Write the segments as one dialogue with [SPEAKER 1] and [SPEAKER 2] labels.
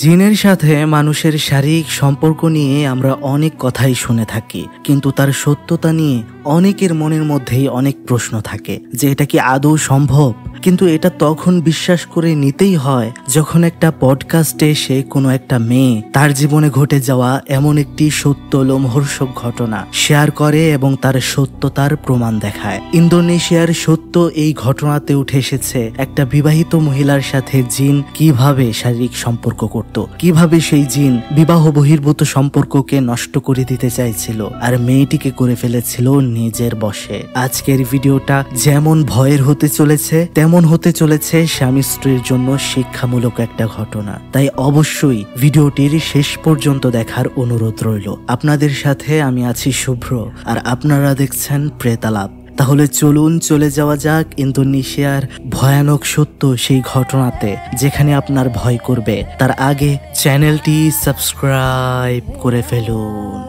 [SPEAKER 1] জিনের সাথে মানুষের শারীরিক সম্পর্ক নিয়ে আমরা অনেক কথাই শুনে থাকি, কিন্তু তার সত্যতা নিয়ে অনেকের মনের মধ্যেই অনেক প্রশ্ন থাকে যে এটা কি আদৌ সম্ভব। কিন্তু এটা তখন বিশ্বাস করে নিতেই হয় যখন একটা পডকাস্টে এসে কোনো একটা মেয়ে তার জীবনে ঘটে যাওয়া এমন একটি সত্য লোমহর্ষক ঘটনা শেয়ার করে এবং তার সত্যতার প্রমাণ দেখায়। ইন্দোনেশিয়ার সত্য এই ঘটনাতে উঠে এসেছে একটা বিবাহিত মহিলার সাথে জিন কিভাবে শারীরিক সম্পর্ক করত, কিভাবে সেই জিন বিবাহ বহির্ভূত সম্পর্ককে নষ্ট করে দিতে চাইছিল আর মেয়েটিকে করে ফেলেছিল নিজের বশে। আজকের ভিডিওটা যেমন ভয়ের হতে চলেছে তেমন হতে চলেছে স্বামী স্ত্রীর জন্য শিক্ষামূলক একটা ঘটনা। তাই অবশ্যই ভিডিওটির শেষ পর্যন্ত দেখার অনুরোধ রইল। আপনাদের সাথে আমি আছি শুভ্র আর আপনারা দেখছেন প্রেতালাপ। তাহলে চলুন চলে যাওয়া যাক ইন্দোনেশিয়ার ভয়ানক সত্য সেই ঘটনাতে, যেখানে আপনার ভয় করবে। তার আগে চ্যানেলটি সাবস্ক্রাইব করে ফেলুন।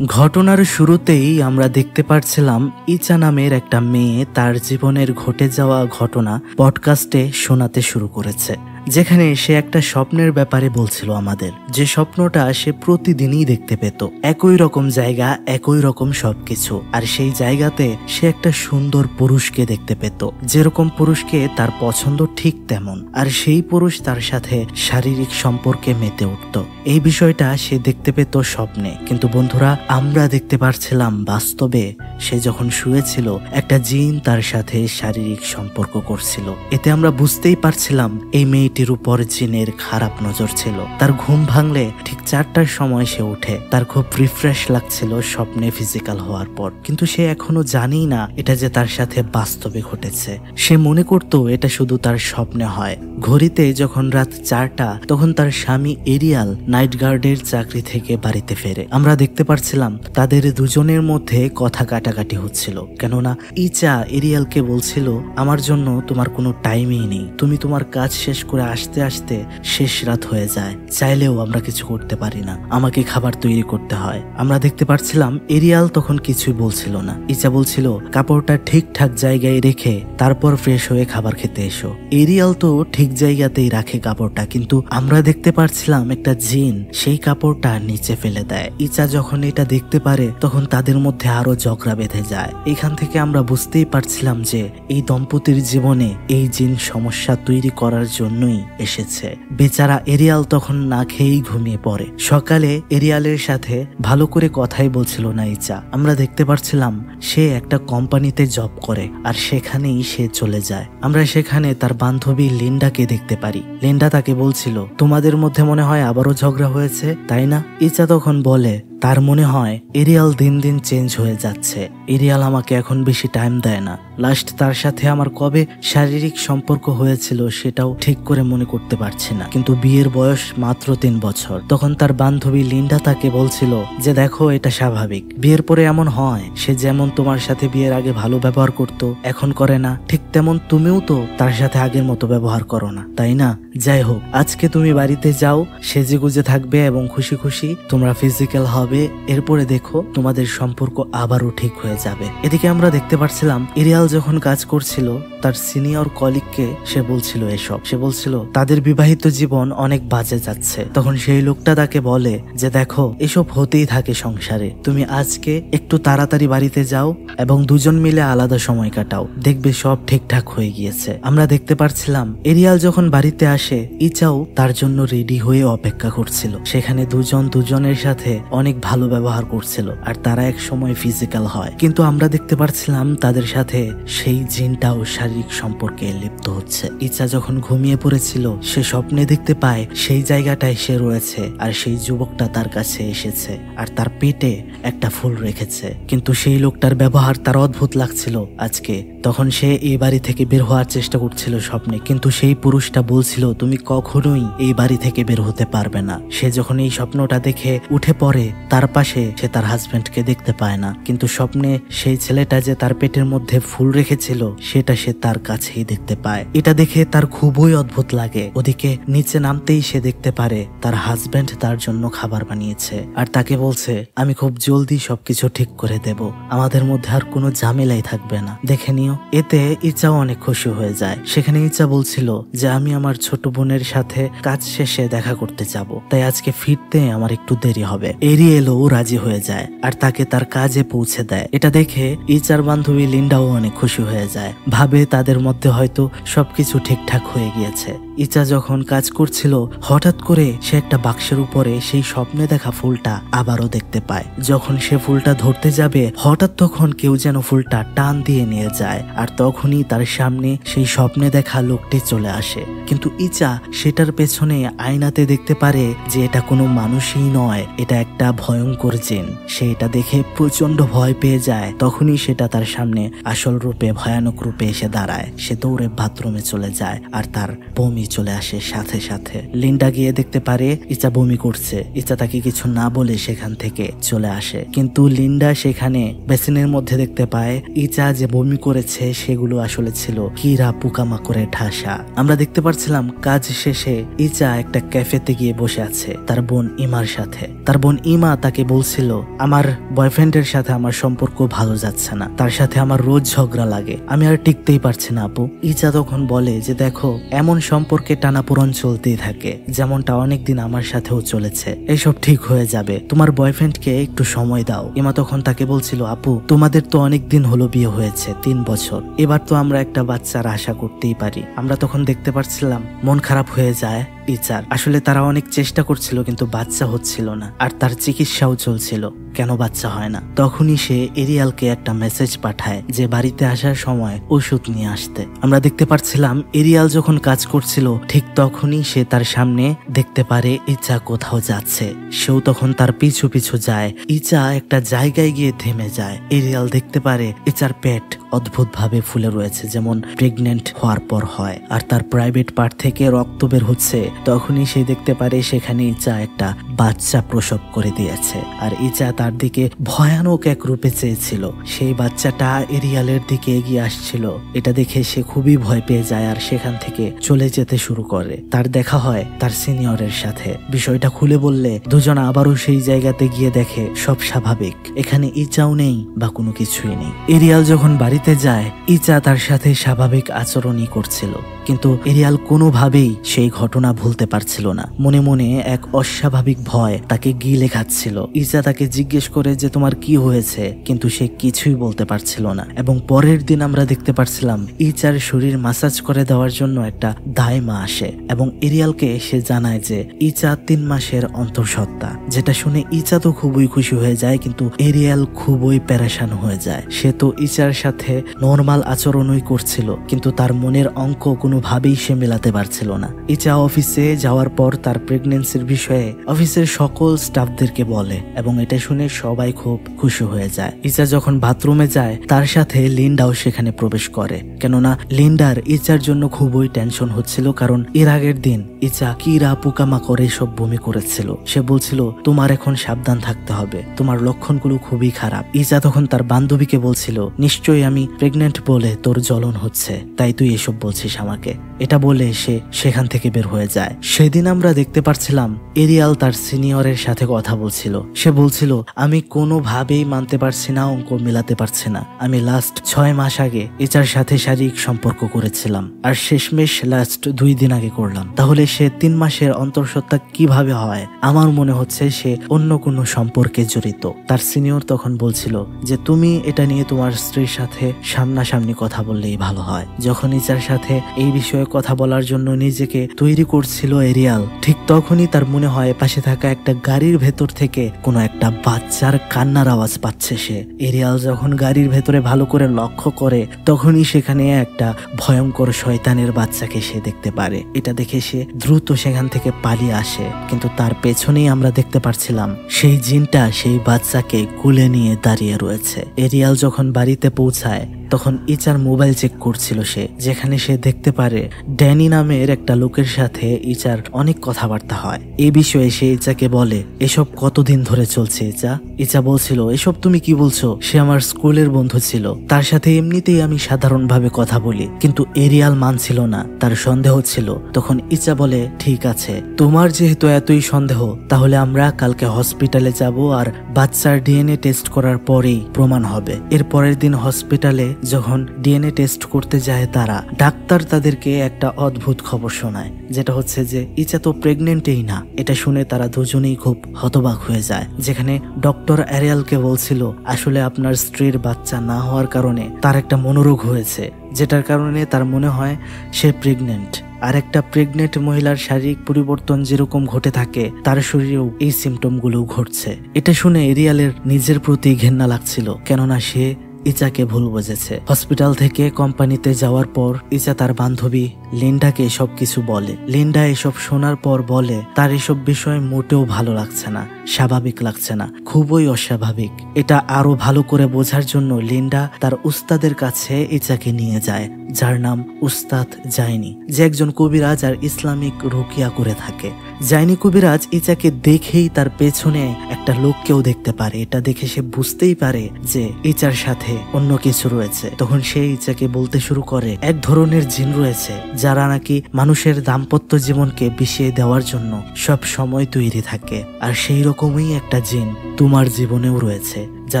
[SPEAKER 1] ঘটনার শুরুতেই আমরা দেখতে পাচ্ছিলাম ইচা নামের একটা মেয়ে তার জীবনের ঘটে যাওয়া ঘটনা পডকাস্টে শোনাতে শুরু করেছে, যেখানে সে একটা স্বপ্নের ব্যাপারে বলছিল আমাদের, যে স্বপ্নটা সে প্রতিদিনই দেখতে পেত। একই রকম জায়গা, একই রকম সবকিছু, আর সেই জায়গাতে সে একটা সুন্দর পুরুষকে দেখতে পেত, যেরকম পুরুষকে তার পছন্দ ঠিক তেমন, আর সেই পুরুষ তার সাথে শারীরিক সম্পর্কে মেতে উঠত। এই বিষয়টা সে দেখতে পেত স্বপ্নে, কিন্তু বন্ধুরা আমরা দেখতে পারছিলাম বাস্তবে সে যখন শুয়েছিল একটা জিন তার সাথে শারীরিক সম্পর্ক করছিল। এতে আমরা বুঝতেই পারছিলাম এই মেয়েটির উপর জিনের খারাপ নজর ছিল। তার ঘুম ভাঙলে ঠিক 4টার সময় সে উঠে, তার খুব রিফ্রেশ লাগছিল স্বপ্নে ফিজিক্যাল হওয়ার পর, কিন্তু সে এখনো জানেই না এটা যে তার সাথে বাস্তবে ঘটেছে। সে মনে করত এটা শুধু তার স্বপ্নে হয়। ঘড়িতে যখন রাত 4টা তখন তার স্বামী এরিয়াল নাইট গার্ডের চাকরি থেকে বাড়িতে ফেরে। আমরা দেখতে পারছিলাম তাদের দুজনের মধ্যে কথা কাটাকাটি হচ্ছিল, কেননা ইচা এরিয়ালকে বলছিল আমার জন্য তোমার কোনো টাইমই নেই, তুমি তোমার কাজ শেষ করে আসতে আসতে শেষ রাত হয়ে যায়, চাইলেও আমরা কিছু করতে পারি না, আমাকে খাবার তৈরি করতে হয়। আমরা দেখতে পারছিলাম এরিয়াল তখন কিছুই বলছিল না। ইচা বলছিল কাপড়টা ঠিকঠাক জায়গায় রেখে তারপর ফ্রেশ হয়ে খাবার খেতে এসো। এরিয়াল তো ঠিক জায়গাতেই রাখে কাপড়টা, কিন্তু আমরা দেখতে পারছিলাম একটা জিন সেই কাপড়টা নিচে ফেলে দেয়। ইচা যখন এটা দেখতে পারে তখন তাদের মধ্যে আরো ঝগড়া বেঁধে যায়। এখান থেকে আমরা বুঝতেই পারছিলাম যে এই দম্পতির জীবনে এই জিন সমস্যা তৈরি করার জন্যই এসেছে। বেচারা এরিয়াল তখন না খেয়েই ঘুমিয়ে পড়ে। সকালে এরিয়ালের সাথে ভালো করে কথাই বলছিল না ইচা। আমরা দেখতে পারছিলাম সে একটা কোম্পানিতে জব করে আর সেখানেই সে চলে যায়। আমরা সেখানে তার বান্ধবী লিন্ডাকে দেখতে পারি। লিন্ডা তাকে বলছিল তোমাদের মধ্যে মনে হয় আবারও ঝগড়া হয়েছে, তাই না? ইচা তখন বলে তার মনে হয় এরিয়াল দিন দিন চেঞ্জ হয়ে যাচ্ছে, এরিয়াল আমাকে এখন বেশি টাইম দেয় না, লাস্ট তার সাথে আমার কবে শারীরিক সম্পর্ক হয়েছিল সেটাও ঠিক করে মনে করতে পারছি না, কিন্তু বিয়ের বয়স মাত্র 3 বছর। তখন তার বান্ধবী লিন্ডা তাকে বলছিল যে দেখো এটা স্বাভাবিক, বিয়ের পরে এমন হয়, সে যেমন তোমার সাথে বিয়ের আগে ভালো ব্যবহার করতো এখন করে না, ঠিক তেমন তুমিও তো তার সাথে আগের মতো ব্যবহার করো না, তাই না? যাই হোক, আজকে তুমি বাড়িতে যাও, সেজে গুজে থাকবে এবং খুশি খুশি তোমরা ফিজিক্যাল হবে, এরপরে দেখো তোমাদের সম্পর্ক আবারও ঠিক হয়ে যাবে। এদিকে আমরা দেখতে পারছিলাম এরিয়াল যখন কাজ করছিল তার সিনিয়র কলিগকে সে বলছিল এসব, সে বলছিল তাদের বিবাহিত জীবন অনেক বাজে যাচ্ছে। তখন সেই লোকটা তাকে বলে যে দেখো এসব হতেই থাকে সংসারে, তুমি আজকে একটু তাড়াতাড়ি বাড়িতে যাও এবং দুজন মিলে আলাদা সময় কাটাও, দেখবে সব ঠিকঠাক হয়ে গিয়েছে। আমরা দেখতে পারছিলাম এরিয়াল যখন বাড়িতে আসে ইচাও তার জন্য রেডি হয়ে অপেক্ষা করছিল। সেখানে দুজন দুজনের সাথে অনেক ভালো ব্যবহার করছিল আর তারা এক সময় ফিজিক্যাল হয়, কিন্তু আমরা দেখতে পারছিলাম তাদের সাথে সেই জিনটাও শারীরিক সম্পর্কে লিপ্ত হচ্ছে। ইচ্ছা যখন ঘুমিয়ে পড়েছিল সে স্বপ্নে দেখতে পায় সেই জায়গাটায় সে রয়েছে আর সেই যুবকটা তার কাছে এসেছে আর তার পেটে একটা ফুল রেখেছে, কিন্তু সেই লোকটার ব্যবহার তার অদ্ভুত লাগছিল আজকে। তখন সে এই বাড়ি থেকে বের হওয়ার চেষ্টা করছিল স্বপ্নে, কিন্তু সেই পুরুষটা বলছিল তুমি কখনোই এই বাড়ি থেকে বের হতে পারবে না। সে যখন এই স্বপ্নটা দেখে উঠে পড়ে তার পাশে সে তার হাজবেন্ডকে দেখতে পায় না, কিন্তু স্বপ্নে সেই ছেলেটা যে তার পেটের মধ্যে ফুল রেখেছিল সেটা সে তার কাছেই দেখতে পায়। এটা দেখে তার খুবই অদ্ভুত লাগে। ওদিকে নিচে নামতেই সে দেখতে পারে তার হাজবেন্ড তার জন্য খাবার বানিয়েছে আর তাকে বলছে, আমি খুব জলদি সবকিছু ঠিক করে দেব, আমাদের মধ্যে আর কোনো ঝামেলাই থাকবে না, দেখে নিও। এতে ইচাও অনেক খুশি হয়ে যায়। সেখানে ইচা বলছিল যে আমি আমার ছোট বোনের সাথে কাজ শেষে দেখা করতে যাব, তাই আজকে ফিরতে আমার একটু দেরি হবে। এরিয়েলও রাজি হয়ে যায় আর তাকে তার কাজে পৌঁছে দেয়। এটা দেখে ইচার বান্ধবী লিন্ডাও অনেক খুশি হয়ে যায়, ভাবে তাদের মধ্যে হয়তো সবকিছু ঠিকঠাক হয়ে গিয়েছে। ইচা যখন কাজ করছিল হঠাৎ করে সে একটা বাক্সের উপরে সেই স্বপ্নে দেখা ফুলটা আবারও দেখতে পায়। যখন সে ফুলটা ধরতে যাবে হঠাৎ তখন কেউ যেন ফুলটা টান দিয়ে নিয়ে যায় আর তখনই তার সামনে সেই স্বপ্নে দেখা লোকটি চলে আসে। কিন্তু ইচা সেটার পেছনে আয়নাতে দেখতে পারে যে এটা কোনো মানুষই নয়, এটা একটা ভয়ঙ্কর জিন। সে এটা দেখে প্রচন্ড ভয় পেয়ে যায়। তখনই সেটা তার সামনে আসল রূপে ভয়ানক রূপে এসে দাঁড়ায়। সে দৌড়ে বাথরুমে চলে যায় আর তার বমি চলে আসে সাথে সাথে। লিন্ডা গিয়ে দেখতে পারে ইচা বমি করছে। ইচা তাকে কিছু না বলে সেখান থেকে চলে আসে, কিন্তু লিন্ডা সেখানে বেসিনের মধ্যে দেখতে পায় ইচা যে বমি করেছে সেগুলো আসলে ছিল কীরা পোকামাকড়ের ঠাসা। আমরা দেখতে পাচ্ছিলাম কাজ শেষে ইচা একটা ক্যাফেতে গিয়ে বসে আছে তার বোন ইমার সাথে। তার বোন ইমা তাকে বলছিল, আমার বয়ফ্রেন্ডের সাথে আমার সম্পর্ক ভালো যাচ্ছে না, তার সাথে আমার রোজ ঝগড়া লাগে, আমি আর টিকতেই পারছি না আপু। ইচা তখন বলে যে দেখো, এমন সম্পর্কে টানাপোড়েন চলতেই থাকে, যেমনটা অনেকদিন আমার সাথেও চলেছে, এসব ঠিক হয়ে যাবে, তোমার বয়ফ্রেন্ডকে একটু সময় দাও। ইমা তখন তাকে বলছিল, আপু তোমাদের তো অনেক দিন হলো বিয়ে হয়েছে, 3 বছর, এবার তো আমরা একটা বাচ্চার আশা করতেই পারি। আমরা তখন দেখতে পাচ্ছিলাম মন খারাপ হয়ে যায় ইচার। আসলে তারা অনেক চেষ্টা করছিল কিন্তু বাচ্চা হচ্ছিল না আর তার চিকিৎসাও চলছিল, কেন বাচ্চা হয় না। তখনই সে এরিয়ালকে একটা মেসেজ পাঠায় যে বাড়িতে আসার সময় ওষুধ নিয়ে আসতে। আমরা দেখতে পাচ্ছিলাম এরিয়াল যখন কাজ করছিল ঠিক তখনই সে তার সামনে দেখতে পারে ইচা কোথাও যাচ্ছে। সেও তখন তার পিছু পিছু যায়। ইচা একটা জায়গায় গিয়ে থেমে যায়। এরিয়াল দেখতে পারে ইচার পেট অদ্ভুত ভাবে ফুলে রয়েছে, যেমন প্রেগনেন্ট হওয়ার পর হয়, আর তার প্রাইভেট পার্ট থেকে রক্ত বের হচ্ছে। তখনই সে দেখতে পারে সেখানে ইচা একটা বাচ্চা প্রসব করে দিয়েছে আর ইচা তার দিকে ভয়ানক এক রূপে চেয়েছিল। সেই বাচ্চাটা এরিয়ালের দিকে এগিয়ে আসছিল। এটা দেখে সে খুবই ভয় পেয়ে যায় আর সেখান থেকে চলে যেতে শুরু করে। তার দেখা হয় তার সিনিয়রের সাথে। বিষয়টা খুলে বললে দুজন আবারও সেই জায়গাতে গিয়ে দেখে সব স্বাভাবিক, এখানে ইচাও নেই বা কোনো কিছুই নেই। এরিয়াল যখন বাড়িতে যায় ইচা তার সাথে স্বাভাবিক আচরণই করছিল, কিন্তু এরিয়াল কোনোভাবেই সেই ঘটনা ভুলতে পারছিল না। মনে মনে এক অস্বাভাবিক ভয় তাকে গিলে খাচ্ছিল। ইচা তাকে জিজ্ঞেস করে যে তোমার কি হয়েছে, কিন্তু সে কিছুই বলতে পারছিল না। এবং পরের দিন আমরা দেখতে পারছিলাম ইচার শরীর মাসাজ করে দেওয়ার জন্য একটা দাইমা আসে এবং এরিয়ালকে সে জানায় যে ইচা 3 মাসের অন্তঃসত্ত্বা। যেটা শুনে ইচা তো খুবই খুশি হয়ে যায়, কিন্তু এরিয়াল খুবই পেরেশান হয়ে যায়। সে তো ইচার সাথে নর্মাল আচরণই করছিল, কিন্তু তার মনের অঙ্ক কোনোভাবেই সে মেলাতে পারছিল না। ইচা অফিসে যাওয়ার পর তার প্রেগনেন্সির বিষয়ে অফিসের সকল স্টাফদেরকে বলে এবং এটা শুনে সবাই খুব খুশি হয়ে যায়। ইচা যখন বাথরুমে যায় তার সাথে লিন্ডাও সেখানে প্রবেশ করে, কেননা লিন্ডার ইচার জন্য খুবই টেনশন হচ্ছিল, কারণ এর আগের দিন ইচা কীরা পোকামাকড় সব বমি করেছিল। সে বলছিল তোমার এখন সাবধান থাকতে হবে, তোমার লক্ষণগুলো খুবই খারাপ। ইচা তখন তার বান্ধবীকে বলছিল, নিশ্চয়ই আমি প্রেগনেন্ট বলে তোর জ্বলন হচ্ছে, তাই তুই এসব বলছিস আমাকে। এটা বলে সে সেখান থেকে বের হয়ে যায়। সেদিন আমরা দেখতে পাচ্ছিলাম এরিয়াল তার সিনিয়রের সাথে কথা বলছিল। সে বলছিল আমি কোনোভাবেই মানতে পারছি না, অঙ্ক মিলাতে পারছি না। আমি লাস্ট 6 মাস আগে ইচার সাথে শারীরিক সম্পর্ক করেছিলাম আর শেষমেশ লাস্ট 2 দিন আগে করলাম, তাহলে সে 3 মাসের অন্তঃসত্ত্বা কিভাবে হয়? আমার মনে হচ্ছে সে অন্য কোনো সম্পর্কে জড়িত। তার সিনিয়র তখন বলছিল যে তুমি এটা নিয়ে তোমার স্ত্রীর সাথে সামনাসামনি কথা বললেই ভালো হয়। যখন ইচার সাথে এই বিষয়ে কথা বলার জন্য নিজেকে তৈরি করছিল এরিয়াল, ঠিক তখনই তার মনে হয় পাশে থাকা একটা গাড়ির ভেতর থেকে কোনো একটা বাচ্চার কান্নার আওয়াজ পাচ্ছে সে। এরিয়াল যখন গাড়ির ভেতরে ভালো করে লক্ষ্য করে তখনই সেখানে একটা ভয়ঙ্কর শয়তানের বাচ্চাকে সে দেখতে পারে। এটা দেখে সে দ্রুত সেখান থেকে পালিয়ে আসে, কিন্তু তার পেছনেই আমরা দেখতে পারছিলাম সেই জিনটা সেই বাচ্চাকে কুলে নিয়ে দাঁড়িয়ে রয়েছে। এরিয়াল যখন বাড়িতে পৌঁছায় তখন ইচার মোবাইল চেক করছিল সে, যেখানে সে দেখতে পারে ড্যানি নামের একটা লোকের সাথে ইচার অনেক কথাবার্তা হয়। এই বিষয়ে সে ইচাকে বলে, এসব কতদিন ধরে চলছে ইচা? ইচা বলছিল, এসব তুমি কি বলছো? সে আমার স্কুলের বন্ধু ছিল, তার সাথে এমনিতেই আমি সাধারণভাবে কথা বলি, কিন্তু এরিয়াল মানছিল না, তার সন্দেহ ছিল। তখন ইচা বলে, ঠিক আছে, তোমার যেহেতু এতই সন্দেহ, তাহলে আমরা কালকে হসপিটালে যাব আর বাচ্চার ডিএনএ টেস্ট করার পরেই প্রমাণ হবে। এর পরের দিন হসপিটালে যখন ডিএনএ টেস্ট করতে যায় তারা, ডাক্তার তাদেরকে একটা অদ্ভুত খবর শোনায়, যেটা হচ্ছে যে ইচা তো প্রেগনেন্টই না। এটা শুনে তারা দুজনেই খুব হতবাক হয়ে যায়, যেখানে ডক্টর এরিয়ালকে বলছিল আসলে আপনার স্ত্রীর বাচ্চা না হওয়ার কারণে তার একটা মনোরোগ হয়েছে, যেটার কারণে তার মনে হয় সে প্রেগনেন্ট। আর একটা প্রেগনেন্ট মহিলার শারীরিক পরিবর্তন যেরকম ঘটে থাকে, তার শরীরেও এই সিমটমগুলো ঘটছে। এটা শুনে এরিয়ালের নিজের প্রতি ঘেন্না লাগছিল, কেননা সে ইচাকে ভুল বুঝেছে। হসপিটাল থেকে কোম্পানিতে যাওয়ার পর ইচা তার বান্ধবী লিন্ডাকে সবকিছু বলে। লিন্ডা এসব শোনার পর বলে তার এসব বিষয় মোটেও ভালো লাগছে না, স্বাভাবিক লাগছে না, খুবই অস্বাভাবিক। এটা আরো ভালো করে বোঝার জন্য লিন্ডা তার উস্তাদের কাছে ইচাকে নিয়ে যায়, যার নাম উস্তাদ জাইনি, যে একজন কবিরাজ আর ইসলামিক রুকিয়া করে থাকে। জাইনি কবিরাজ ইচাকে দেখেই তার পেছনে একটা লোককেও দেখতে পারে। এটা দেখে সে বুঝতেই পারে যে ইচার সাথে অন্য কিছু রয়েছে। তখন সে ইচাকে বলতে শুরু করে, এক ধরনের জিন রয়েছে যারা নাকি মানুষের দাম্পত্য জীবনকে বিষিয়ে দেওয়ার জন্য সব সময় তৈরি থাকে, আর সেই রকমই একটা জিন তোমার জীবনেও রয়েছে, যা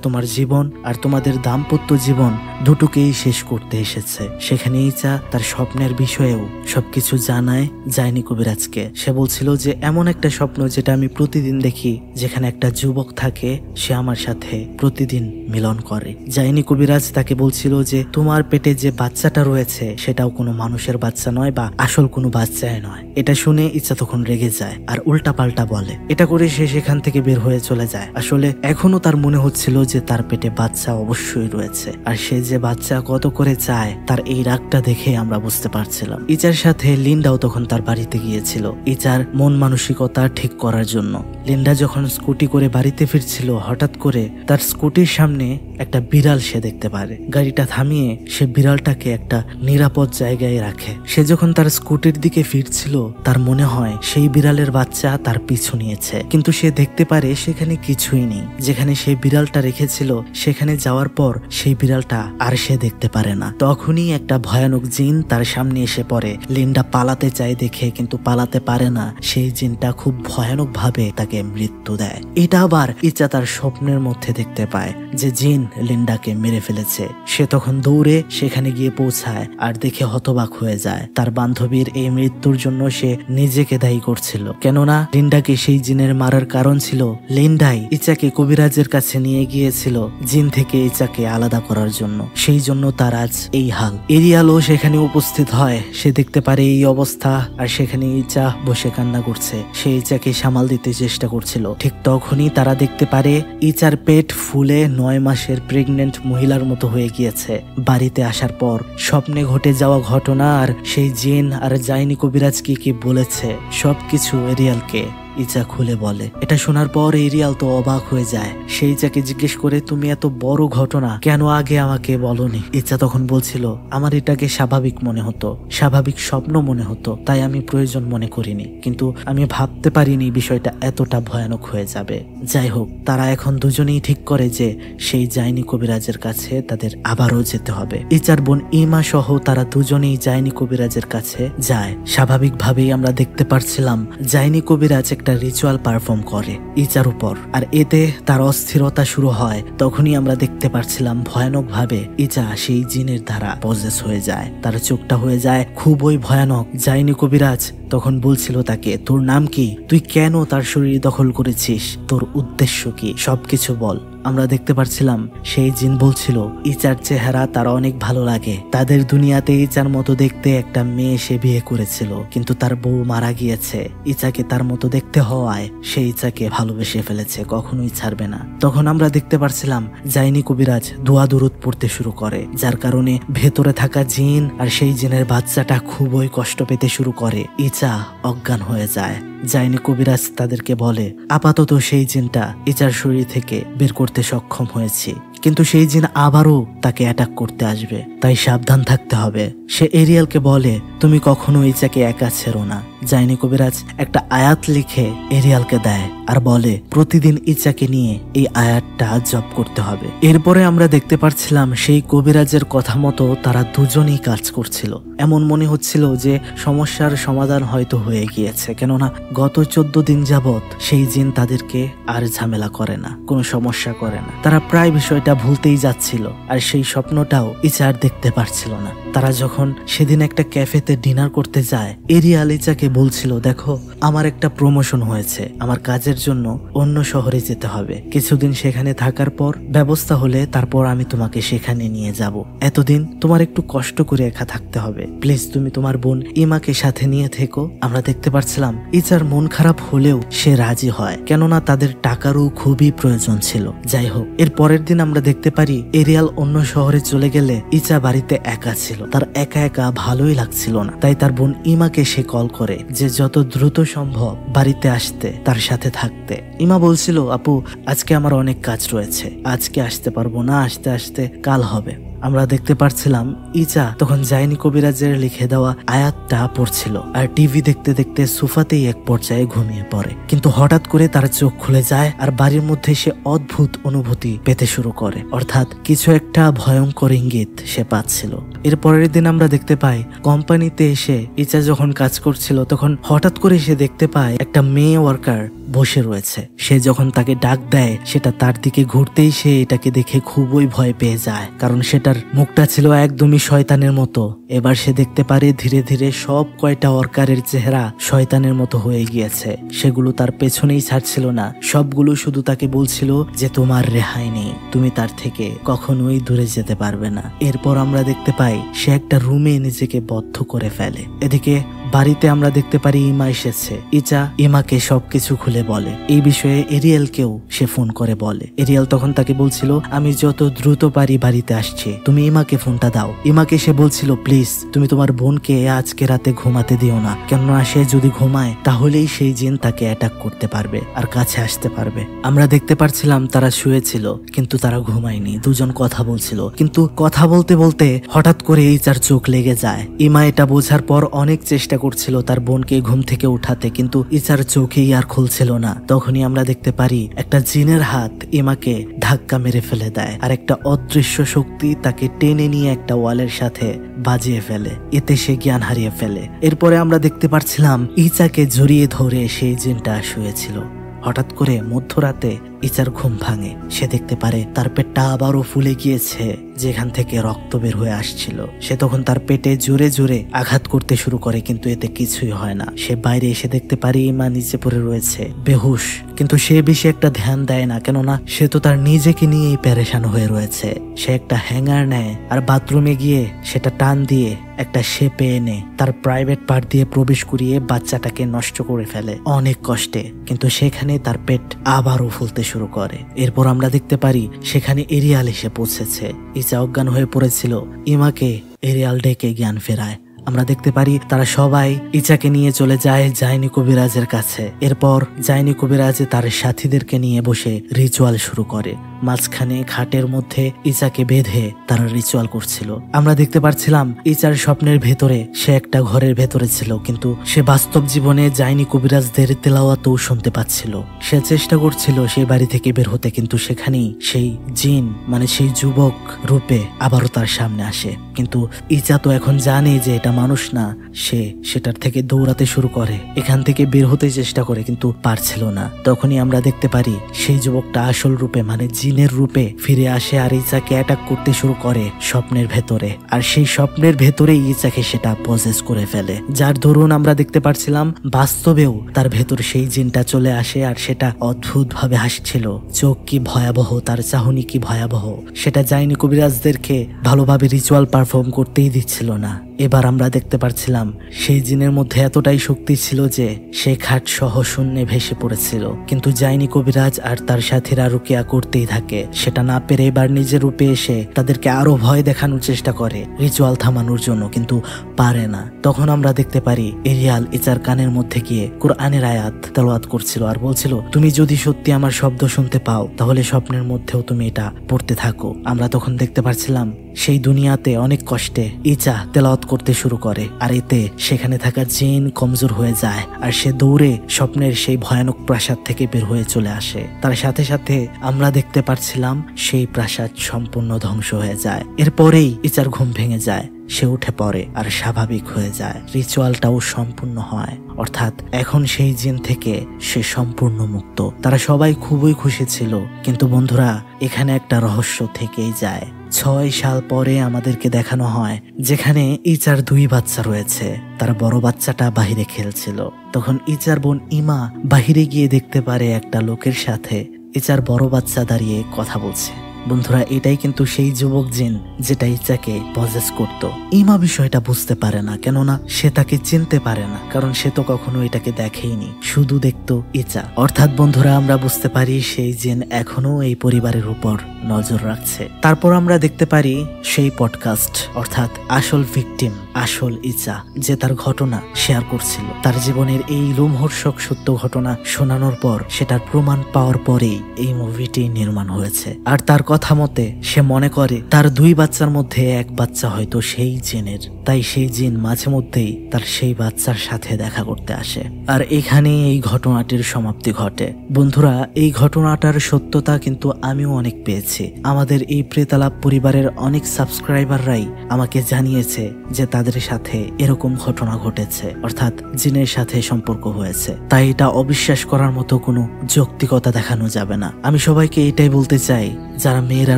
[SPEAKER 1] তোমার জীবন আর তোমাদের দাম্পত্য জীবন দুটোকেই শেষ করতে এসেছে। সেখানে ইচা তার স্বপ্নের বিষয়েও সবকিছু জানায় জাইনি কবিরাজকে। সে বলছিল যে এমন একটা স্বপ্ন যেটা আমি প্রতিদিন দেখি, যেখানে একটা যুবক থাকে, সে আমার সাথে প্রতিদিন মিলন করে। জাইনি কবিরাজ তাকে বলছিল যে তোমার পেটে যে বাচ্চাটা রয়েছে সেটাও কোনো মানুষের বাচ্চা নয় বা আসল কোনো বাচ্চাই নয়। এটা শুনে ইচ্ছা তখন রেগে যায় আর উল্টা পাল্টা বলে। এটা করে সে সেখান থেকে বের হয়ে চলে যায়। আসলে এখনো তার মনে হচ্ছিল যে তার পেটে বাচ্চা অবশ্যই রয়েছে, আর সে যে বাচ্চা কত করে চায় তার এই রাগটা দেখে আমরা বুঝতে পারছিলাম। ইচার সাথে লিন্ডাও তখন তার বাড়িতে গিয়েছিল ইচার মন মানসিকতা ঠিক করার জন্য। লিন্ডা যখন স্কুটি করে বাড়িতে ফিরছিল, হঠাৎ করে তার স্কুটির সামনে একটা বিড়াল সে দেখতে পারে। গাড়িটা থামিয়ে সে বিড়ালটাকে একটা নিরাপদ জায়গায় রাখে। সে যখন তার স্কুটির দিকে ফিরছিল, তার মনে হয় সেই বিড়ালের বাচ্চা তার পিছু নিয়েছে, কিন্তু সে দেখতে পারে সেখানে কিছুই নেই। যেখানে সেই বিড়ালটা রেখেছিল সেখানে যাওয়ার পর সেই বিড়ালটা আর সে দেখতে পারে না। তখনই একটা ভয়ানক জিন তার সামনে এসে পড়ে। লিন্ডা পালাতে চায় দেখে কিন্তু পালাতে পারে না। সেই জিনটা খুব ভয়ানক ভাবে তাকে মৃত্যু দেয়। এটা আবার ইচ্ছা তার স্বপ্নের মধ্যে দেখতে পায় যে জিন লিন্ডাকে মেরে ফেলেছে। সে তখন দৌড়ে সেখানে গিয়ে পৌঁছায় আর দেখে হতবাক হয়ে যায়। তার বান্ধবীর এই মৃত্যুর জন্য সে নিজেকে দায়ী করছিল, কেননা লিন্ডাকে সেই জিনের মারার কারণ ছিল লিন্ডাই ইচাকে কবিরাজের কাছে নিয়ে গিয়েছিল জিন থেকে ইচাকে আলাদা করার জন্য। সেই জন্য তার আজ এই হাল। এরিয়ালও সেখানে উপস্থিত হয়। সে দেখতে পারে এই অবস্থা, আর সেখানে ইচা বসে কান্না করছে। সে ইচাকে সামাল দিতে চেষ্টা করছিল। ঠিক তখনই তারা দেখতে পারে ইচার পেট ফুলে 9 মাসের প্রেগনেন্ট মহিলার মতো হয়ে গিয়েছে। বাড়িতে আসার পর স্বপ্নে ঘটে যাওয়া ঘটনা আর সেই জিন আর জাইনি কবিরাজ কি বলেছে সবকিছু এরিয়ালকে ইচা খুলে বলে। এটা শোনার পর এরিয়াল তো অবাক হয়ে যায়। সে ইচাকে জিজ্ঞেস করে, তুমি এত বড় ঘটনা কেন আগে আমাকে বলনি? ইচা তখন বলছিল, আমার এটাকে স্বাভাবিক মনে হতো, স্বাভাবিক স্বপ্ন মনে হতো, তাই আমি প্রয়োজন মনে করিনি, কিন্তু আমি ভাবতে পারিনি বিষয়টা এতটা ভয়ানক হয়ে যাবে। যাই হোক, তারা এখন দুজনেই ঠিক করে যে সেই জাইনি কবিরাজের কাছে তাদের আবারও যেতে হবে। ইচার বোন ইমা সহ তারা দুজনেই জাইনি কবিরাজের কাছে যায়। স্বাভাবিকভাবেই আমরা দেখতে পারছিলাম জাইনি কবিরাজ একটা রিচুয়াল পারফর্ম করে ইচার উপর, আর এতে তার অস্থিরতা শুরু হয়। তখনই আমরা দেখতে পারছিলাম ভয়ানক ভাবে ইচা সেই জিনের দ্বারা পজেস হয়ে যায়। তার চোখটা হয়ে যায় খুবই ভয়ানক। জাইনি কবিরাজ তখন বলছিল তাকে, তোর নাম কি? তুই কেন তার শরীর দখল করেছিস? তোর উদ্দেশ্য কি? সবকিছু বল। আমরা দেখতে পারছিলাম সেই জিন বলছিল ইচার চেহারা তার অনেক ভালো লাগে। তাদের দুনিয়াতে ইচার মতো দেখতে একটা মেয়ে সে বিয়ে করেছিল, কিন্তু তার বউ মারা গিয়েছে। ইচাকে তার মতো দেখতে হওয়ায় সে ইচাকে ভালোবেসে ফেলেছে, কখনোই ছাড়বে না। তখন আমরা দেখতে পারছিলাম জাইনি কবিরাজ দোয়া দুরুদ পড়তে শুরু করে, যার কারণে ভেতরে থাকা জিন আর সেই জিনের বাচ্চাটা খুবই কষ্ট পেতে শুরু করে। ইচা অজ্ঞান হয়ে যায়। জাইনি কবিরাজ তাদেরকে বলে, আপাতত সেই জিনটা ইচার শরীর থেকে বের করতে সক্ষম হয়েছি, কিন্তু সেই জিন আবারও তাকে অ্যাটাক করতে আসবে, তাই সাবধান থাকতে হবে। সে এরিয়ালকে বলে তুমি কখনো ইচাকে একা ছেড়ো না। জাইনি কবিরাজ একটা আয়াত লিখে এরিয়ালকে দেয় আর বলে প্রতিদিন ইচাকে নিয়ে এই আয়াতটা জপ করতে হবে। এরপরে আমরা দেখতে পাচ্ছিলাম সেই কবিরাজের কথা মতো তারা দুজনেই কাজ করছিল। এমন মনে হচ্ছিল যে সমস্যার সমাধান হয়তো হয়ে গিয়েছে, কেননা গত 14 দিন যাবৎ সেই জিন তাদেরকে আর ঝামেলা করে না, কোনো সমস্যা করে না। তারা প্রায় বিষয়টা ভুলতেই যাচ্ছিল, আর সেই স্বপ্নটাও ইচা আর দেখতে পারছিল না। তারা যখন সেদিন একটা ক্যাফেতে ডিনার করতে যায়, এরিয়াল ইচাকে বলছিল দেখো আমার একটা প্রমোশন হয়েছে, আমার কাজের জন্য অন্য শহরে যেতে হবে, কিছুদিন সেখানে থাকার পর ব্যবস্থা হলে তারপর আমি তোমাকে সেখানে নিয়ে যাব। এতদিন তোমার একটু কষ্ট করে একা থাকতে হবে, প্লিজ তুমি তোমার বোন ইমাকে সাথে নিয়ে থেকো। আমরা দেখতে পাচ্ছিলাম ইচার মন খারাপ হলেও সে রাজি হয়, কেননা তাদের টাকারও খুবই প্রয়োজন ছিল। যাই হোক, এর পরের দিন আমরা দেখতে পারি এরিয়াল অন্য শহরে চলে গেলে ইচা বাড়িতে একা ছিল। তার একা একা ভালোই লাগছিল না, তাই তার বোন ইমাকে সে কল করে যে যত দ্রুত সম্ভব বাড়িতে আসতে, তার সাথে থাকতে। ইমা বলছিল আপু আজকে আমার অনেক কাজ রয়েছে, আজকে আসতে পারবো না, আসতে আসতে কাল হবে। আমরা দেখতে পারছিলাম ইচা তখন জাইনি কবিরাজের লিখে দেওয়া আয়াতটা পড়ছিল আর টিভি দেখতে দেখতে সোফাতেই এক পর্যায়ে ঘুমিয়ে পড়ে। কিন্তু হঠাৎ করে তার চোখ খুলে যায় আর বাড়ির মধ্যে সে অদ্ভুত অনুভূতি পেতে শুরু করে, অর্থাৎ কিছু একটা ভয়ঙ্কর ইঙ্গিত সে পাচ্ছিল। এর পরের দিন আমরা দেখতে পাই কোম্পানিতে এসে ইচা যখন কাজ করছিল তখন হঠাৎ করে সে দেখতে পায় একটা মেয়ে ওয়ার্কার বসে রয়েছে। সে যখন তাকে ডাক দেয় সেটা তার দিকে ঘুরতেই সে এটাকে দেখে খুবই ভয় পেয়ে যায়, কারণ সেটার মুখটা ছিল একদমই শয়তানের মতো। এবার সে দেখতে পারে ধীরে ধীরে সব কয়টা ওয়ার্কারের চেহারা শয়তানের মতো হয়ে গিয়েছে। সেগুলো তার পেছনেই ছাড়ছিল না, সবগুলো শুধু তাকে বলছিল যে তোমার রেহাই নেই, তুমি তার থেকে কখনোই দূরে যেতে পারবে না। এরপর আমরা দেখতে পাই সে একটা রুমে নিজেকে বদ্ধ করে ফেলে। এদিকে বাড়িতে আমরা দেখতে পারি ইমা এসেছে। ইচা ইমাকে সবকিছু খুলে বলে। এই বিষয়ে এরিয়ালকেও সে ফোন করে বলে। এরিয়াল তখন তাকে বলছিল আমি যত দ্রুত পারি বাড়িতে আসছি, তুমি ইমাকে ফোনটা দাও। ইমাকে সে বলছিল প্লিজ তুমি তোমার বোনকে আজকে রাতে ঘুমাতে দিও না, কেননা সে যদি ঘুমায় তাহলেই সেই জিন তাকে অ্যাটাক করতে পারবে আর কাছে আসতে পারবে। আমরা দেখতে পারছিলাম তারা শুয়েছিল কিন্তু তারা ঘুমায়নি, দুজন কথা বলছিল। কিন্তু কথা বলতে বলতে হঠাৎ করে ইচার চোখ লেগে যায়। ইমা এটা বোঝার পর অনেক চেষ্টা করছিল তার বোনকে ঘুম থেকে উঠাতে, কিন্তু ইচার চোখেই আর খুলছিল না। তখনই আমরা দেখতে পারি একটা জিনের হাত ইমাকে ধাক্কা মেরে ফেলে দেয় আর একটা অদৃশ্য শক্তি তাকে টেনে নিয়ে একটা ওয়ালের সাথে বাজিয়ে ফেলে। এতে সে জ্ঞান হারিয়ে ফেলে। এরপরে আমরা দেখতে পাচ্ছিলাম ইচাকে জড়িয়ে ধরে সেই জিনটা শুয়েছিল। হঠাৎ করে মধ্যরাতে ইচার ঘুম ভাঙে। সে দেখতে পারে তার পেটটা আবারও ফুলে গিয়েছে, যেখান থেকে রক্ত বের হয়ে আসছিল। সে তখন তার পেটে জোরে জোরে আঘাত করতে শুরু করে, কিন্তু এতে কিছুই হয় না। সে বাইরে এসে দেখতে পারে ইমা নিচে পড়ে রয়েছে বেহুশ, কিন্তু সে বেশি একটা ধ্যান দেয় না, কেননা সে তো তার নিজেকে নিয়েই পেরেশান হয়ে রয়েছে। সে একটা হ্যাঙ্গার নেয় আর বাথরুমে গিয়ে সেটা টান দিয়ে একটা শেপে এনে তার প্রাইভেট পার্ট দিয়ে প্রবেশ করিয়ে বাচ্চাটাকে নষ্ট করে ফেলে অনেক কষ্টে। কিন্তু সেখানে তার পেট আবারও ফুলতে শুরু করে। এরপর আমরা দেখতে পারি সেখানে এরিয়াল এসে পৌঁছেছে। ইচা অজ্ঞান হয়ে পড়েছিল, ইমাকে এরিয়াল ডেকে জ্ঞান ফেরায়। আমরা দেখতে পারি তারা সবাই ইচাকে নিয়ে চলে যায় জাইনি কবিরাজের কাছে। এরপর জাইনি কবিরাজ তার সাথীদেরকে নিয়ে বসে রিচুয়াল শুরু করে। মাঝখানে খাটের মধ্যে ইচাকে বেঁধে তারা রিচুয়াল করছিল। আমরা দেখতে পাচ্ছিলাম ইচার স্বপ্নের ভেতরে সে একটা ঘরের ভেতরে ছিল, কিন্তু সে বাস্তব জীবনে জাইনি কবিরাজদের তেলাওয়াতও শুনতে পাচ্ছিল। সে চেষ্টা করছিল সেই বাড়ি থেকে বের হতে, কিন্তু সেখানেই সেই জিন মানে সেই যুবক রূপে আবারও তার সামনে আসে। কিন্তু ইচা তো এখন জানে যে এটা মানুষ না, সে সেটার থেকে দৌড়াতে শুরু করে, এখান থেকে বের হতে চেষ্টা করে, কিন্তু পারছিল না। তখনই আমরা দেখতে পারি সেই যুবকটা আসল রূপে মানে জিনের রূপে ফিরে আসে আর ইচাকে অ্যাটাক করতে শুরু করে স্বপ্নের ভেতরে। আর সেই স্বপ্নের ভেতরেই ইচাকে সেটা পজেস করে ফেলে, যার দরুন আমরা দেখতে পাচ্ছিলাম বাস্তবেও তার ভেতর সেই জিনটা চলে আসে আর সেটা অদ্ভুত ভাবে হাসছিল। চোখ কি ভয়াবহ, তার চাহনি কি ভয়াবহ, সেটা জাইনি কবিরাজদেরকে ভালোভাবে রিচুয়াল পারফর্ম করতেই দিচ্ছিল না। এবার আমরা দেখতে পারছিলাম সেই জিনের মধ্যে এতটাই শক্তি ছিল যে সে খাট সহ শূন্যে ভেসে পড়েছিল, কিন্তু যায়নি কবিরাজ আর তার সাথীরা রুকিয়া করতেই থাকে। সেটা না পেরে এবার নিজের রূপে এসে তাদেরকে আরো ভয় দেখানোর চেষ্টা করে রিচুয়াল থামানোর জন্য, কিন্তু পারে না। তখন আমরা দেখতে পারি এরিয়াল ইচার কানের মধ্যে গিয়ে কোরআনের আয়াত তেলাওয়াত করছিল আর বলছিল, তুমি যদি সত্যি আমার শব্দ শুনতে পাও তাহলে স্বপ্নের মধ্যেও তুমি এটা পড়তে থাকো। আমরা তখন দেখতে পাচ্ছিলাম সেই দুনিয়াতে অনেক কষ্টে ইচা তেলাওয়াত করতে শুরু করে, আর এতে সেখানে থাকা জিন কমজোর হয়ে যায় আর সে দৌড়ে স্বপ্নের সেই ভয়ানক প্রাসাদ থেকে বের হয়ে চলে আসে। তার সাথে সাথে আমরা দেখতে পাচ্ছিলাম সেই প্রাসাদ সম্পূর্ণ ধ্বংস হয়ে যায়। এরপরেই ইচার ঘুম ভেঙে যায়, সে উঠে পড়ে আর স্বাভাবিক হয়ে যায়। রিচুয়ালটাও সম্পূর্ণ হয়, অর্থাৎ এখন সেই জিন থেকে সে সম্পূর্ণ মুক্ত। তারা সবাই খুবই খুশি ছিল, কিন্তু বন্ধুরা এখানে একটা রহস্য থেকেই যায়। 6 সাল পরে আমাদেরকে দেখানো হয় যেখানে ইচার 2 বাচ্চা রয়েছে। তার বড় বাচ্চাটা বাহিরে খেলছিল। তখন ইচার বোন ইমা বাহিরে গিয়ে দেখতে পারে একটা লোকের সাথে ইচার বড় বাচ্চা দাঁড়িয়ে কথা বলছে। বন্ধুরা এটাই কিন্তু সেই যুবক জিন যেটা ইচাকে পজেস করত। ইমা বিষয়টা বুঝতে পারে না, কেননা সে তাকে চিনতে পারে না, কারণ সে তো কখনো এটাকে দেখেইনি, শুধু দেখতো ইচা। অর্থাৎ বন্ধুরা আমরা বুঝতে পারি সেই জিন এখনো এই পরিবারের উপর নজর রাখছে। তারপর আমরা দেখতে পারি সেই পডকাস্ট, অর্থাৎ আসল ভিকটিম, আসল ইচা, যে তার ঘটনা শেয়ার করছিল। তার জীবনের এই লোমহর্ষক সত্য ঘটনা শোনানোর পর, সেটার প্রমাণ পাওয়ার পরেই এই মুভিটি নির্মাণ হয়েছে। আর তার কথা মতে সে মনে করে তার 2 বাচ্চার মধ্যে এক বাচ্চা হয়তো সেই জিনের, তাই সেই জিন মাঝে মধ্যেই তার সেই বাচ্চার সাথে দেখা করতে আসে। আর এখানে এই ঘটনাটির সমাপ্তি ঘটে। বন্ধুরা এই ঘটনাটার সত্যতা কিন্তু আমিও অনেক পেয়েছি। আমাদের এই প্রেতালাপ পরিবারের অনেক সাবস্ক্রাইবাররাই আমাকে জানিয়েছে যে তাদের সাথে এরকম ঘটনা ঘটেছে, অর্থাৎ জিনের সাথে সম্পর্ক হয়েছে। তাই এটা অবিশ্বাস করার মতো কোনো যৌক্তিকতা দেখানো যাবে না। আমি সবাইকে এটাই বলতে চাই, যারা মেয়েরা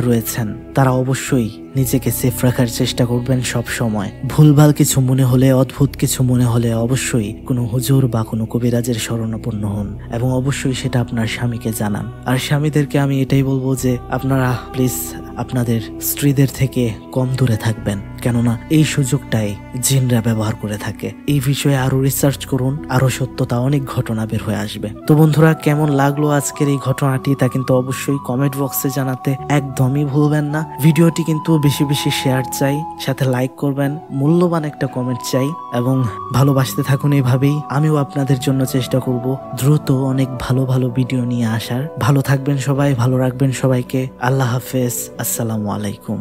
[SPEAKER 1] রয়েছেন তারা অবশ্যই নিজেকে সেফ রাখার চেষ্টা করবেন সব সময়। ভুলভাল কিছু মনে হলে, অদ্ভুত কিছু মনে হলে অবশ্যই কোনো হুজুর বা কোনো কবিরাজের শরণাপন্ন হন এবং অবশ্যই সেটা আপনার স্বামীকে জানান। আর স্বামীদেরকে আমি এটাই বলবো যে আপনারা প্লিজ আপনাদের স্ত্রীদের থেকে কম দূরে থাকবেন, কেননা এই সুযোগটাই জিনরা ব্যবহার করে থাকে। এই বিষয়ে আরো রিসার্চ করুন, আরো সত্যতা অনেক ঘটনা বের হয়ে আসবে। তো বন্ধুরা কেমন লাগলো আজকের এই ঘটনাটি তা কিন্তু অবশ্যই কমেন্ট বক্সে জানাতে একদমই ভুলবেন না। ভিডিওটি কিন্তু বেশি বেশি শেয়ার চাই, সাথে লাইক করবেন, মূল্যবান একটা কমেন্ট চাই এবং ভালোবাসতে থাকুন। এভাবেই আমিও আপনাদের জন্য চেষ্টা করব দ্রুত অনেক ভালো ভালো ভিডিও নিয়ে আসার। ভালো থাকবেন সবাই, ভালো রাখবেন সবাইকে। আল্লাহ হাফেজ, আসসালামু আলাইকুম।